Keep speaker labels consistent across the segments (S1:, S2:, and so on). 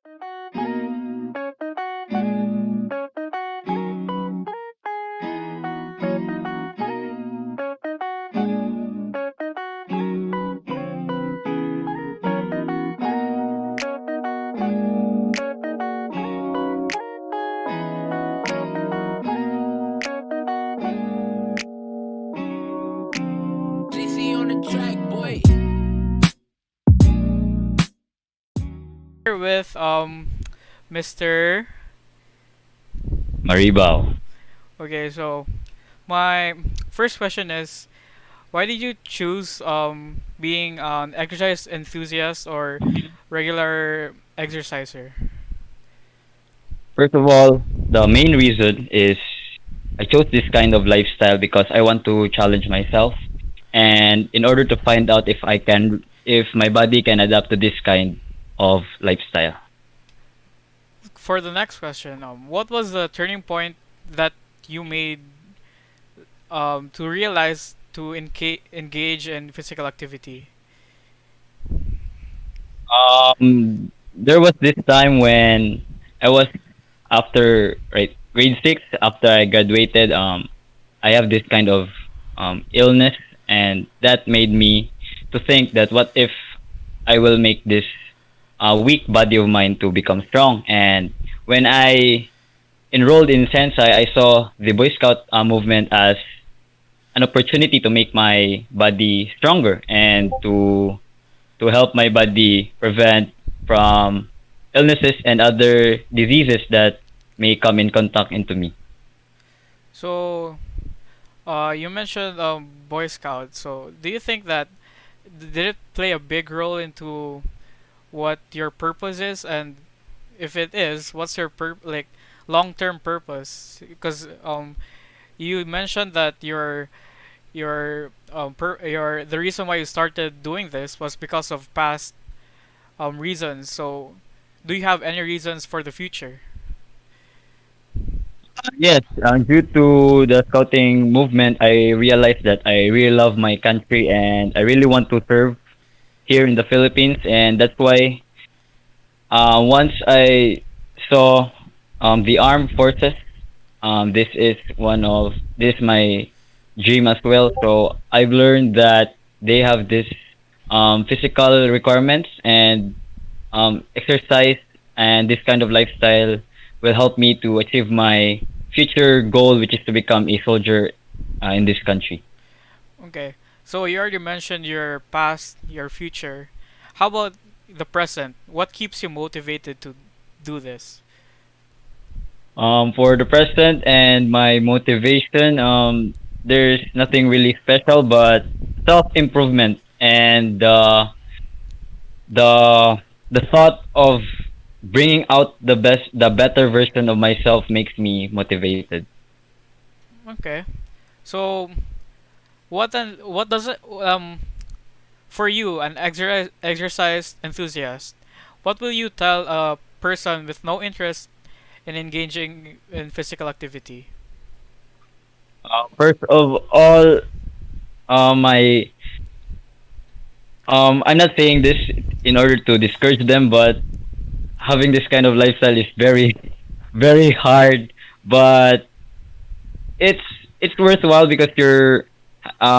S1: JC on the track, boy.
S2: Here with Mr.
S3: Maribao.
S2: Okay, so my first question is, why did you choose being an exercise enthusiast or regular exerciser?
S3: First of all, the main reason is I chose this kind of lifestyle because I want to challenge myself, and in order to find out if my body can adapt to this kind of lifestyle.
S2: For the next question, what was the turning point that you made to realize to engage in physical activity?
S3: There was this time when I was after grade six after I graduated. I have this kind of illness, and that made me to think that what if I will make this weak body of mine to become strong. And when I enrolled in Sensei, I saw the Boy Scout movement as an opportunity to make my body stronger and to help my body prevent from illnesses and other diseases that may come in contact into me.
S2: So, you mentioned Boy Scout. So, do you think that did it play a big role into what your purpose is, and if it is, what's your long-term purpose? Because you mentioned that your the reason why you started doing this was because of past reasons. So, do you have any reasons for the future?
S3: Yes, due to the scouting movement, I realized that I really love my country and I really want to serve here in the Philippines, and that's why once I saw the armed forces, this is my dream as well. So I've learned that they have this physical requirements, and exercise and this kind of lifestyle will help me to achieve my future goal, which is to become a soldier in this country.
S2: Okay. So you already mentioned your past, your future. How about the present? What keeps you motivated to do this?
S3: For the present and my motivation, there's nothing really special, but self improvement and the the thought of bringing out the better version of myself makes me motivated.
S2: Okay. So what does it for you, an exercise enthusiast, what will you tell a person with no interest in engaging in physical activity?
S3: First of all, my I'm not saying this in order to discourage them, but having this kind of lifestyle is very hard, but it's it's worthwhile because you're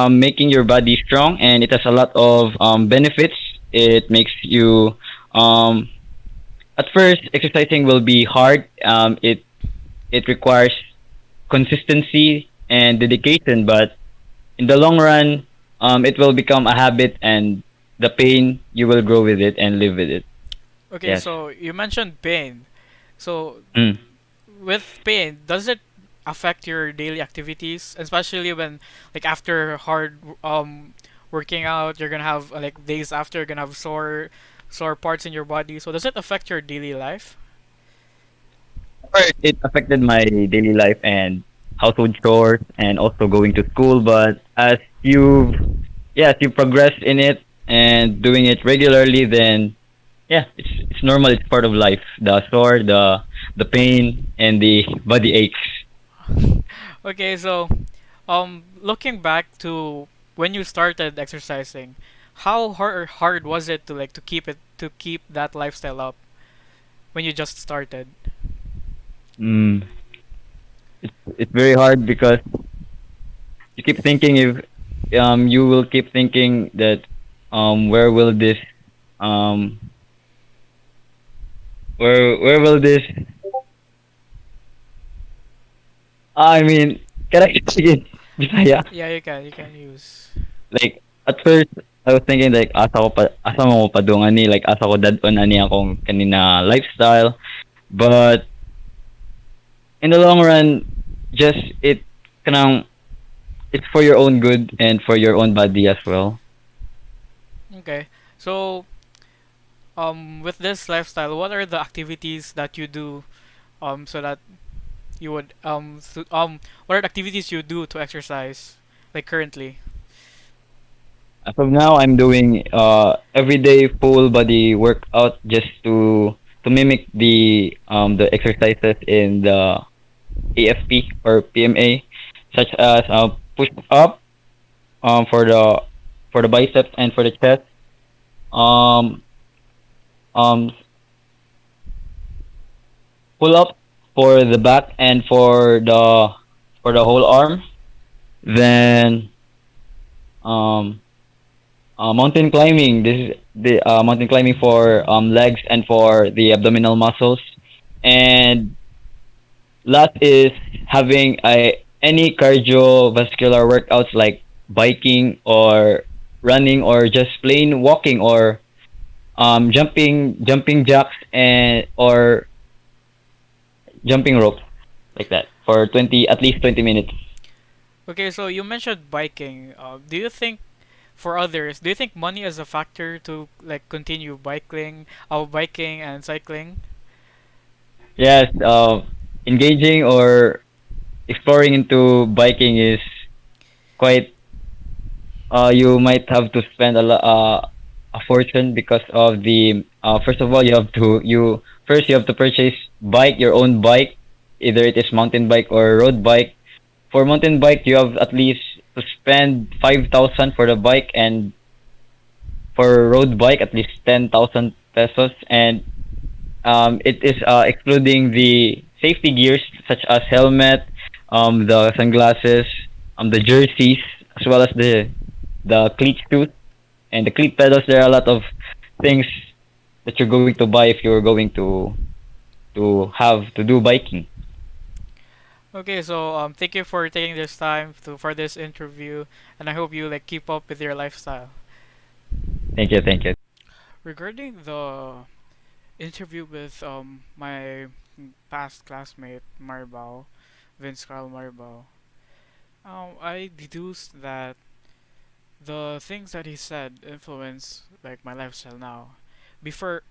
S3: making your body strong, and it has a lot of benefits. It makes you at first exercising will be hard. It requires consistency and dedication, but in the long run, it will become a habit, and the pain you will grow with it and live with it.
S2: Okay,
S3: Yes.
S2: so you mentioned pain. So
S3: Mm.
S2: with pain, does it affect your daily activities, especially when like after hard working out, you're gonna have like days after you're gonna have sore parts in your body. So does it affect your daily life?
S3: First, it affected my daily life and household chores, and also going to school. But as you progress in it and doing it regularly, then yeah, it's normal. It's part of life. The sore, the pain, and the body aches.
S2: Okay, so looking back to when you started exercising, how hard was it to like to keep that lifestyle up? when you just started?
S3: Mm, it's very hard because you keep thinking if you will keep thinking that where will this um where will this I mean can I sige Bisaya.
S2: Yeah, you can use.
S3: Like at first I was thinking like asa mo pa dong ani like asa ko dadon ani akong kanina lifestyle, but in the long run just kanang it's for your own good and for your own body as well.
S2: Okay. So, with this lifestyle, what are the activities that you do so that you would what are the activities you do to exercise like currently?
S3: As of now, I'm doing everyday full body workout just to mimic the exercises in the AFP or PMA, such as push up for the biceps and for the chest, um um pull up for the back and for the whole arm. Then um mountain climbing. This is the mountain climbing for legs and for the abdominal muscles. And last is having any cardiovascular workouts like biking or running or just plain walking or jumping jacks and or jumping rope like that for 20 at least 20 minutes.
S2: Okay, so you mentioned biking. Do you think for others, do you think money is a factor to like continue biking and cycling?
S3: Yes, engaging or exploring into biking is quite you might have to spend a fortune because of the first of all you have to purchase bike your own bike, either it is mountain bike or road bike. For mountain bike you have at least to spend 5,000 for the bike, and for road bike at least 10,000 pesos, and it is excluding the safety gears such as helmet, the sunglasses, the jerseys, as well as the cleat shoes and the cleat pedals. There are a lot of things that you're going to buy if you're going to have to do biking.
S2: Okay, so thank you for taking this time to for this interview, and I hope you like keep up with your lifestyle.
S3: Thank you, thank you.
S2: Regarding the interview with my past classmate Maribao, Vince Carl Maribao, I deduced that the things that he said influence like my lifestyle now. Before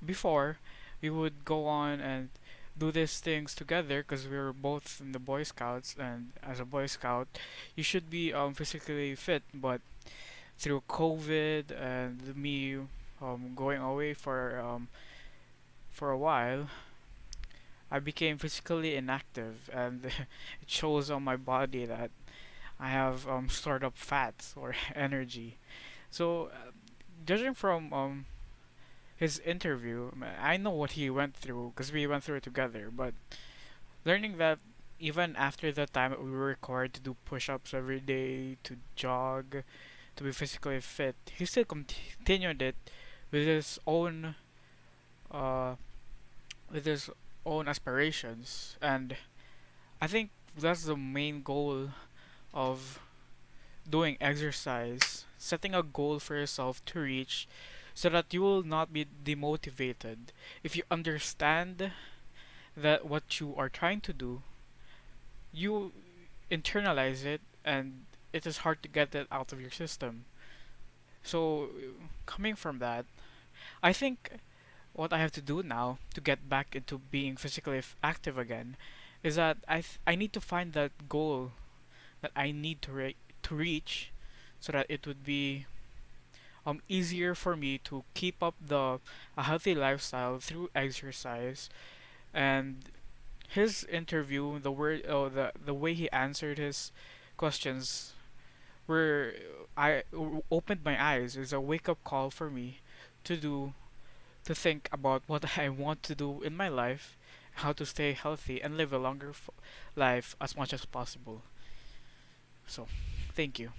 S2: we would go on and do these things together because we were both in the Boy Scouts, and as a Boy Scout you should be physically fit, but through COVID and me going away for a while, I became physically inactive, and it shows on my body that I have stored up fats or energy. So, judging from his interview, I know what he went through because we went through it together. But learning that even after the time that we were required to do push-ups every day, to jog, to be physically fit, he still continued it with his own uh with his own aspirations, and I think that's the main goal of doing exercise, setting a goal for yourself to reach so that you will not be demotivated. If you understand that what you are trying to do, you internalize it, and it is hard to get it out of your system. So, coming from that, I think what I have to do now to get back into being physically active again is that I need to find that goal that I need to reach so that it would be easier for me to keep up a healthy lifestyle through exercise. And his interview, the way he answered his questions were I opened my eyes. It's a wake up call for me to do to think about what I want to do in my life, how to stay healthy and live a longer life as much as possible. So, thank you.